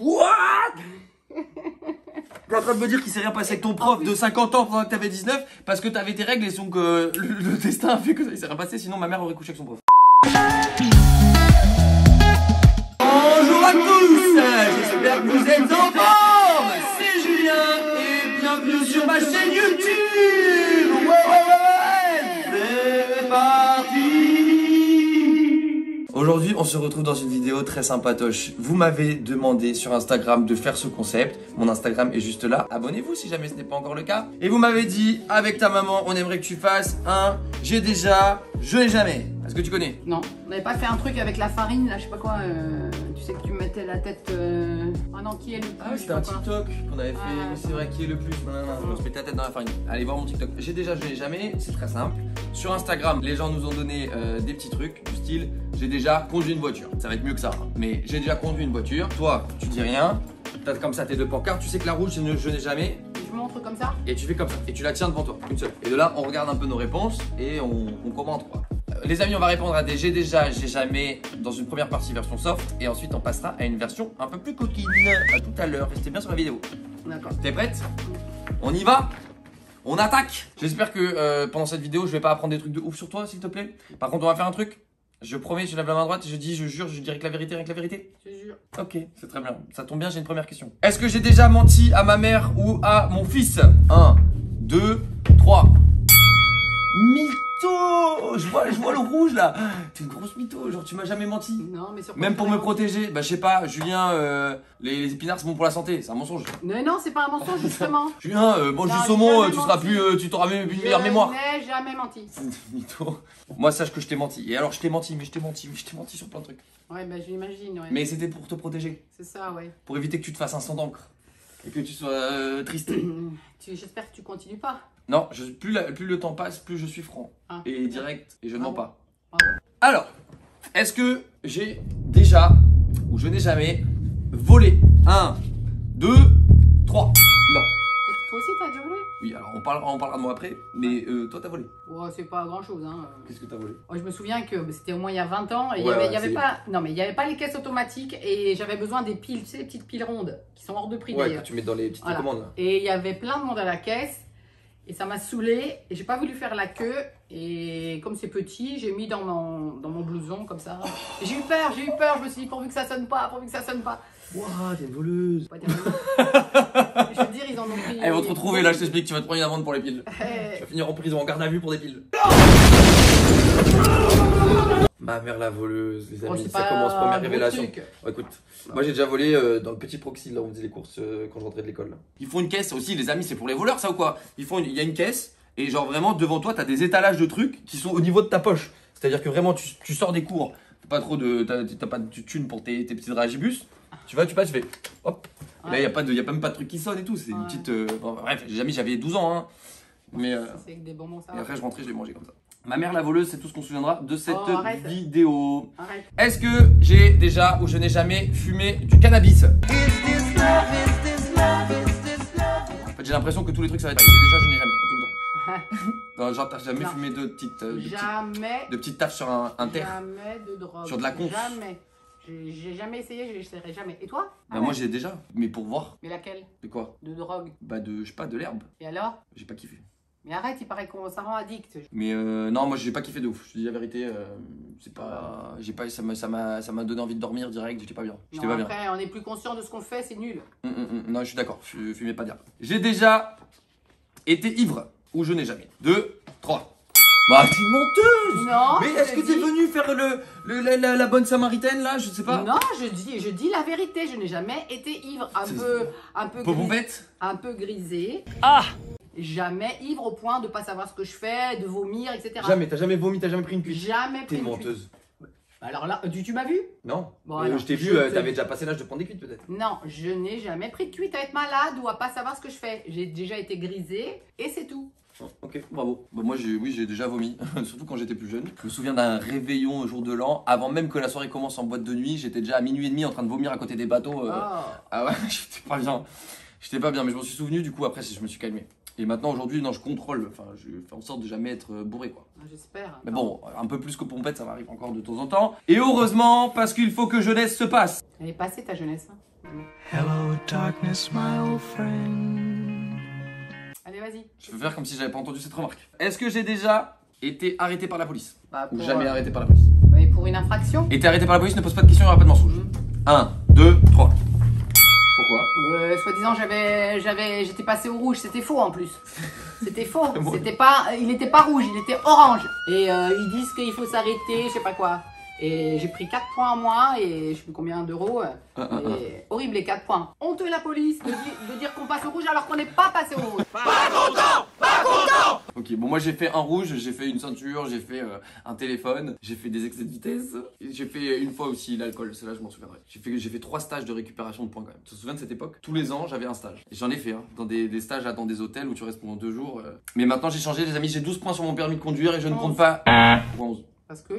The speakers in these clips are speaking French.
What? T'es en train de me dire qu'il s'est rien passé avec ton prof de 50 ans pendant que t'avais 19 parce que t'avais tes règles et donc le destin a fait que ça s'est rien passé, sinon ma mère aurait couché avec son prof. Bonjour à tous, j'espère que vous êtes en forme. C'est Julien et bienvenue sur ma chaîne YouTube. Ouais, c'est parti. Aujourd'hui, on se retrouve dans une vidéo très sympatoche. Vous m'avez demandé sur Instagram de faire ce concept. Mon Instagram est juste là. Abonnez-vous si jamais ce n'est pas encore le cas. Et vous m'avez dit, avec ta maman, on aimerait que tu fasses un j'ai déjà, je n'ai jamais. Est-ce que tu connais? Non, on n'avait pas fait un truc avec la farine, là, je sais pas quoi. Tu sais que tu mettais la tête. Ah non, qui est le plus? Ah oui, c'était un TikTok qu'on avait fait. Mais c'est vrai, qui est le plus? Non, on se mettait la tête dans la farine. Allez voir mon TikTok. J'ai déjà, je n'ai jamais. C'est très simple. Sur Instagram, les gens nous ont donné des petits trucs du style j'ai déjà conduit une voiture. Ça va être mieux que ça. Hein. Mais j'ai déjà conduit une voiture. Toi, tu dis rien. T'as comme ça tes deux pancartes. Tu sais que la rouge, c'est je n'ai jamais. Je montre comme ça. Et tu fais comme ça. Et tu la tiens devant toi, une seule. Et de là, on regarde un peu nos réponses et on commente quoi. Les amis, on va répondre à des j'ai déjà, j'ai jamais dans une première partie version soft. Et ensuite, on passera à une version un peu plus coquine. À tout à l'heure. Restez bien sur la vidéo. D'accord. T'es prête? On y va? On attaque. J'espère que pendant cette vidéo, je vais pas apprendre des trucs de ouf sur toi, s'il te plaît. Par contre, on va faire un truc. Je promets, je lève la main droite, je dis, je jure, je dirai que la vérité, rien que la vérité. Je jure. Ok, c'est très bien. Ça tombe bien, j'ai une première question. Est-ce que j'ai déjà menti à ma mère ou à mon fils? 1, 2, 3. Mytho! Je vois le rouge là. T'es une grosse mytho, genre tu m'as jamais menti. Non, mais sur Même pour me protéger. Bah je sais pas, Julien, les épinards c'est bon pour la santé, c'est un mensonge. Non, c'est pas un mensonge justement. Julien, mange du saumon, tu seras plus, tu t'auras une meilleure mémoire. Je n'ai jamais menti. Mytho. Moi sache que je t'ai menti. Et alors je t'ai menti, mais je t'ai menti sur plein de trucs. Ouais, bah j'imagine, ouais. Mais c'était pour te protéger. C'est ça, ouais. Pour éviter que tu te fasses un sang d'encre. Et que tu sois triste. J'espère que tu continues pas. Non, plus le temps passe, plus je suis franc. Ah. Et direct, et je ne mens pas. Bravo. Alors, est-ce que j'ai déjà, ou je n'ai jamais, volé? 1, 2, 3. Non. Toi aussi, t'as déjà volé? Oui, alors on parlera de moi après, mais toi t'as volé. Ouais, c'est pas grand chose, hein. Qu'est-ce que t'as volé? Je me souviens que c'était au moins il y a 20 ans et il Ouais, y avait pas, non mais il y avait pas les caisses automatiques et j'avais besoin des piles, tu sais, les petites piles rondes qui sont hors de prix Ouais, d'ailleurs. que tu mets dans les petites Voilà. commandes là. Et il y avait plein de monde à la caisse et ça m'a saoulée et j'ai pas voulu faire la queue et comme c'est petit, j'ai mis dans mon blouson comme ça. Et j'ai eu peur, je me suis dit pourvu que ça sonne pas. Wouah, t'es une voleuse. Faut pas dire je veux dire, ils en ont pris. Ils vont te retrouver là, je t'explique, tu vas te prendre une amende pour les piles. Eh, Tu vas finir en prison, en garde à vue pour des piles. Ma mère la voleuse, les amis, c'est ça pas commence, un première gros révélation. truc. Bon, écoute, moi j'ai déjà volé dans le petit proxy là où on faisait les courses quand je rentrais de l'école. Ils font une caisse aussi, les amis, c'est pour les voleurs ça ou quoi? Il y a une caisse et genre vraiment devant toi t'as des étalages de trucs qui sont au niveau de ta poche. C'est-à-dire que vraiment tu sors des cours, t'as pas de thunes pour tes petits dragibus. Tu passes, tu fais hop. Et là y a même pas de truc qui sonne et tout, c'est une petite. Bon, bref, j'avais 12 ans hein. Mais c'est avec des bonbons ça. et après je rentrais, je les mangeais comme ça. Ma mère la voleuse, c'est tout ce qu'on se souviendra de cette arrête. vidéo. Arrête. Est-ce que j'ai déjà ou je n'ai jamais fumé du cannabis? En fait, j'ai l'impression que tous les trucs ça va être. J'ai déjà, je n'ai jamais, tout le temps. Non, genre, t'as jamais fumé de petites taches sur un terre? Jamais de drogue. Sur de la conf? Jamais. J'ai jamais essayé, je n'essaierai jamais. Et toi? Bah, moi j'ai déjà, mais pour voir. Mais laquelle? De quoi? De drogue. Bah, je sais pas, de l'herbe. Et alors? J'ai pas kiffé. Mais arrête, il paraît que ça rend addict. Mais non, moi j'ai pas kiffé de ouf. Je te dis la vérité, c'est pas. Ça m'a donné envie de dormir direct, j'étais pas bien. J'étais pas bien. Après, on est plus conscient de ce qu'on fait, c'est nul. Non, je suis d'accord, je fumais pas d'herbe. J'ai déjà été ivre, ou je n'ai jamais. 2, 3. Bah, t'es menteuse! Non! Mais est-ce que t'es venue faire la bonne samaritaine là? Je sais pas. Non, je dis la vérité, je n'ai jamais été ivre. Un peu Popompette? Un peu grisé. Ah! Jamais ivre au point de pas savoir ce que je fais, de vomir, etc. Jamais, t'as jamais vomi, t'as jamais pris une cuite? Jamais pris T'es une menteuse. cuite. Alors là, tu m'as vu? Non. Bon, alors, je t'ai vu, t'avais déjà passé l'âge de prendre des cuites peut-être. Non, je n'ai jamais pris de cuite à être malade ou à pas savoir ce que je fais. J'ai déjà été grisée et c'est tout. Oh, ok, bravo. Bah, moi, j'ai déjà vomi, surtout quand j'étais plus jeune. Je me souviens d'un réveillon au jour de l'an, avant même que la soirée commence en boîte de nuit, j'étais déjà à minuit et demi en train de vomir à côté des bateaux. Ah ouais, j'étais pas bien. J'étais pas bien, mais je m'en suis souvenu, du coup, après, je me suis calmé. Et maintenant, aujourd'hui, non, je contrôle. Enfin, je fais en sorte de jamais être bourré, quoi. J'espère. Mais bon, un peu plus que pompette, ça m'arrive encore de temps en temps. Et heureusement, parce qu'il faut que jeunesse se passe. Elle est passée ta jeunesse. Hein. Hello darkness, my old friend. Allez, vas-y. Je veux faire comme si j'avais pas entendu cette remarque. Est-ce que j'ai déjà été arrêté par la police? Bah, Ou pour, jamais arrêté par la police? bah, pour une infraction. Été arrêté par la police, ne pose pas de questions, il n'y aura pas de mensonge. 1, 2, 3. Pourquoi? Soi-disant, j'étais passé au rouge, c'était faux en plus. C'était faux. Bon. Il était pas rouge, il était orange. Et ils disent qu'il faut s'arrêter, je sais pas quoi. Et j'ai pris 4 points en moins et je sais plus combien d'euros. Et horrible les 4 points. Honteux la police de dire qu'on passe au rouge alors qu'on n'est pas passé au rouge. Ok, bon, moi j'ai fait un rouge, j'ai fait une ceinture, j'ai fait un téléphone, j'ai fait des excès de vitesse, et j'ai fait une fois aussi l'alcool, c'est là je m'en souviendrai. J'ai fait 3 stages de récupération de points quand même. Tu te souviens de cette époque? Tous les ans j'avais un stage. Et j'en ai fait, hein, dans des stages là, dans des hôtels où tu restes pendant 2 jours. Mais maintenant j'ai changé, les amis, j'ai 12 points sur mon permis de conduire et je ne compte pas. Pourquoi 11? Parce que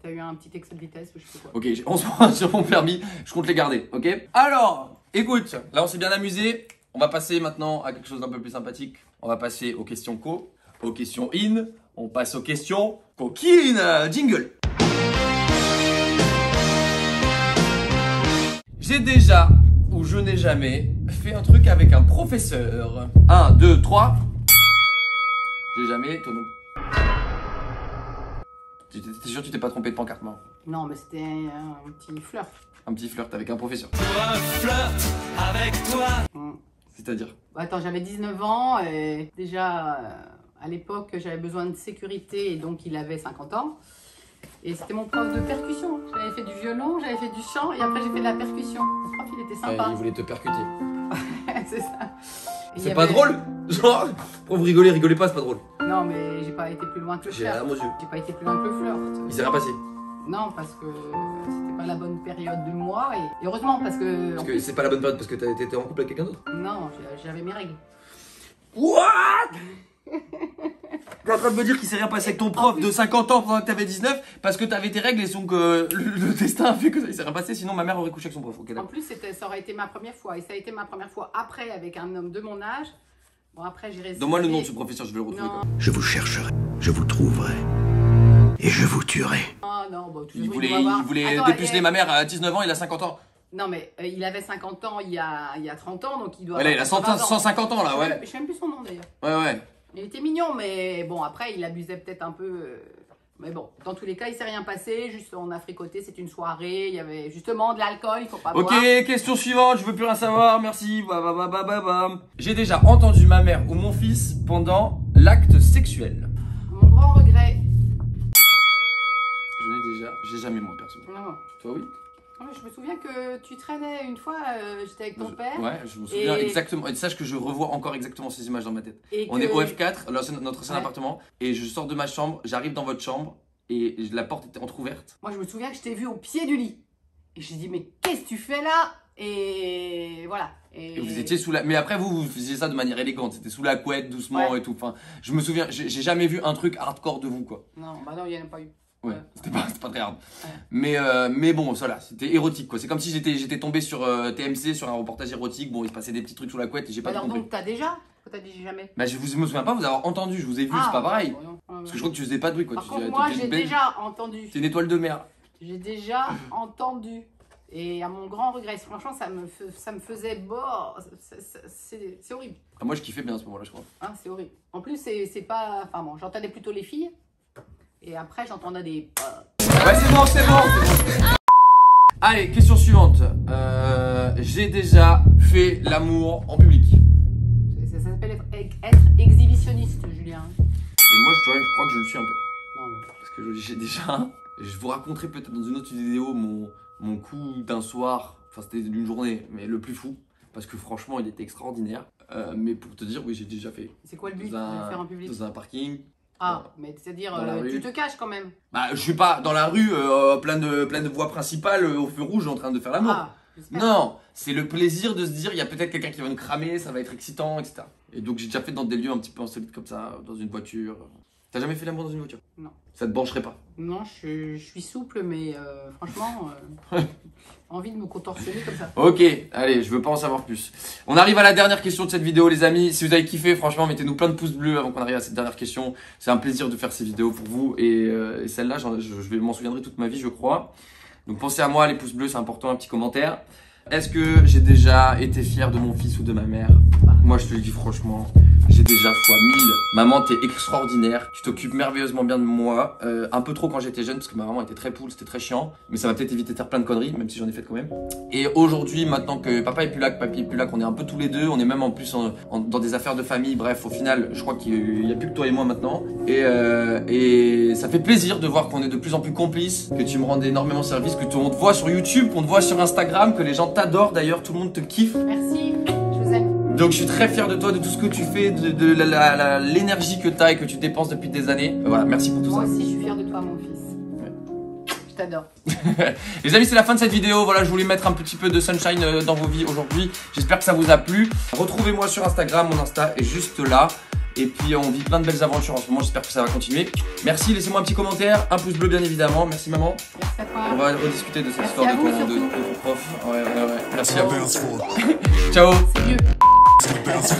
t'as eu un petit excès de vitesse ou je sais pas quoi. Ok, j'ai 11 points sur mon permis, je compte les garder, ok? Alors, écoute, là on s'est bien amusé. On va passer maintenant à quelque chose d'un peu plus sympathique. On va passer aux questions co, aux questions in. On passe aux questions coquines. Jingle. J'ai déjà, ou je n'ai jamais, fait un truc avec un professeur. 1, 2, 3. J'ai jamais, toi non. T'es sûr que tu t'es pas trompé de pancarte, moi? Non, mais c'était un petit flirt. Un petit flirt avec un professeur. Pour un flirt avec toi. C'est-à-dire? Bah, attends, j'avais 19 ans et déjà à l'époque j'avais besoin de sécurité et donc il avait 50 ans. Et c'était mon prof de percussion. J'avais fait du violon, j'avais fait du chant et après j'ai fait de la percussion. Le prof il était sympa. Il voulait te percuter. C'est ça. Et C'est pas drôle? Genre, pour vous rigoler, rigolez pas, c'est pas drôle. Non, mais j'ai pas été plus loin que le J'ai flirt. la larme aux yeux. J'ai pas été plus loin que le flirt. Il s'est rien passé. Non, parce que c'était pas la bonne période du mois et heureusement parce que. Parce que c'est pas la bonne période parce que t'étais en couple avec quelqu'un d'autre. Non, j'avais mes règles. What? T'es en train de me dire qu'il s'est rien passé avec ton prof de 50 ans pendant que t'avais 19 parce que t'avais tes règles et donc le destin a fait que ça il s'est rien passé, sinon ma mère aurait couché avec son prof. Okay, en plus, ça aurait été ma première fois et ça a été ma première fois après avec un homme de mon âge. Bon, après, j'ai resté. Donne-moi le nom de ce professeur, je vais le retrouver. Non. Je vous chercherai, je vous trouverai et je vous tuerai. Ah non, bah, Il voulait dépuceler ma mère à 19 ans, il a 50 ans. Non, mais il avait 50 ans il y a 30 ans, donc il doit. Ouais, là, il a 150 ans là, ouais. Je sais même plus son nom d'ailleurs. Ouais. Il était mignon, mais bon, après, il abusait peut-être un peu. Mais bon, dans tous les cas, il s'est rien passé. Juste, on a fricoté, c'était une soirée. Il y avait justement de l'alcool, il faut pas boire. Ok, question suivante, je veux plus rien savoir, merci. J'ai déjà entendu ma mère ou mon fils pendant l'acte sexuel. Mon grand regret. J'ai jamais moi perso. Non. Toi oui? Je me souviens que tu traînais une fois, j'étais avec ton père. Ouais, je me souviens exactement. Et sache que je revois encore exactement ces images dans ma tête. On est au F4, notre ancien appartement, et je sors de ma chambre, j'arrive dans votre chambre, et la porte était entrouverte. Moi, je me souviens que je t'ai vu au pied du lit. Et j'ai dit, mais qu'est-ce que tu fais là? Et voilà. Et vous étiez sous la. Mais après, vous faisiez ça de manière élégante. C'était sous la couette, doucement et tout. Enfin, je me souviens, j'ai jamais vu un truc hardcore de vous, quoi. Non, bah non, il n'y en a pas eu. Ouais, c'était pas très hard. Ouais. Mais bon, voilà, c'était érotique, quoi. C'est comme si j'étais tombé sur TMC, sur un reportage érotique. Bon, il se passait des petits trucs sous la couette et j'ai pas alors compris. donc, t'as déjà? T'as dit jamais? Bah, je me souviens pas vous avoir entendu, je vous ai vu, c'est pas pareil. Parce que je crois que tu faisais pas de bruit, quoi. Par contre, moi, j'ai déjà entendu. T'es une étoile de mer. J'ai déjà entendu. Et à mon grand regret, franchement, ça me faisait c'est horrible. Ah, moi, je kiffais bien à ce moment-là, je crois. Hein, c'est horrible. En plus, c'est pas. Enfin bon, j'entendais plutôt les filles. Et après, j'entendais des. Ouais, c'est bon. Allez, question suivante. J'ai déjà fait l'amour en public. Ça s'appelle être exhibitionniste, Julien. Et moi, je crois que je le suis un peu. Non, mais... Parce que j'ai déjà. Je vous raconterai peut-être dans une autre vidéo mon coup d'un soir. Enfin, c'était d'une journée, mais le plus fou. Parce que franchement, il était extraordinaire. Mais pour te dire, oui, j'ai déjà fait. C'est quoi le but de le faire en public? Dans un parking. Ah, mais c'est-à-dire, tu te caches quand même. Bah, je suis pas dans la rue, plein de voies principales, au feu rouge, en train de faire l'amour. Ah, non, c'est le plaisir de se dire, il y a peut-être quelqu'un qui va nous cramer, ça va être excitant, etc. Et donc, j'ai déjà fait dans des lieux un petit peu insolites comme ça, dans une voiture. T'as jamais fait l'amour dans une voiture? Non. Ça te brancherait pas? Non, je suis souple, mais franchement, envie de me contorsionner comme ça. Ok, allez, je veux pas en savoir plus. On arrive à la dernière question de cette vidéo, les amis. Si vous avez kiffé, franchement, mettez-nous plein de pouces bleus avant qu'on arrive à cette dernière question. C'est un plaisir de faire ces vidéos pour vous. Et celle-là, je m'en souviendrai toute ma vie, je crois. Donc pensez à moi, les pouces bleus, c'est important, un petit commentaire. Est-ce que j'ai déjà été fier de mon fils ou de ma mère? Moi, je te le dis franchement, j'ai déjà fois 1000. Maman, t'es extraordinaire. Tu t'occupes merveilleusement bien de moi. Un peu trop quand j'étais jeune, parce que ma maman était très poule, c'était très chiant. Mais ça m'a peut-être évité de faire plein de conneries, même si j'en ai fait quand même. Et aujourd'hui, maintenant que papa est plus là, que papy est plus là, qu'on est un peu tous les deux, on est même en plus dans des affaires de famille. Bref, au final, je crois qu'il y a plus que toi et moi maintenant. Et ça fait plaisir de voir qu'on est de plus en plus complices, que tu me rends énormément service, que on te voit sur YouTube, qu'on te voit sur Instagram, que les gens t'adorent d'ailleurs, tout le monde te kiffe. Merci, je vous aime. Donc je suis très fier de toi, de tout ce que tu fais, de l'énergie que tu as et que tu dépenses depuis des années. Voilà, merci pour tout Moi ça. aussi, je suis fière de toi, mon fils. Je t'adore. Les amis, c'est la fin de cette vidéo. Voilà, je voulais mettre un petit peu de sunshine dans vos vies aujourd'hui. J'espère que ça vous a plu. Retrouvez-moi sur Instagram, mon Insta est juste là. Et puis on vit plein de belles aventures en ce moment, j'espère que ça va continuer. Merci, laissez-moi un petit commentaire, un pouce bleu bien évidemment. Merci maman. Merci à toi. On va rediscuter de cette Merci histoire à de vous, ton surtout. prof. Ouais. Merci à vous. Bounce for. Ciao. C'est mieux. Bounce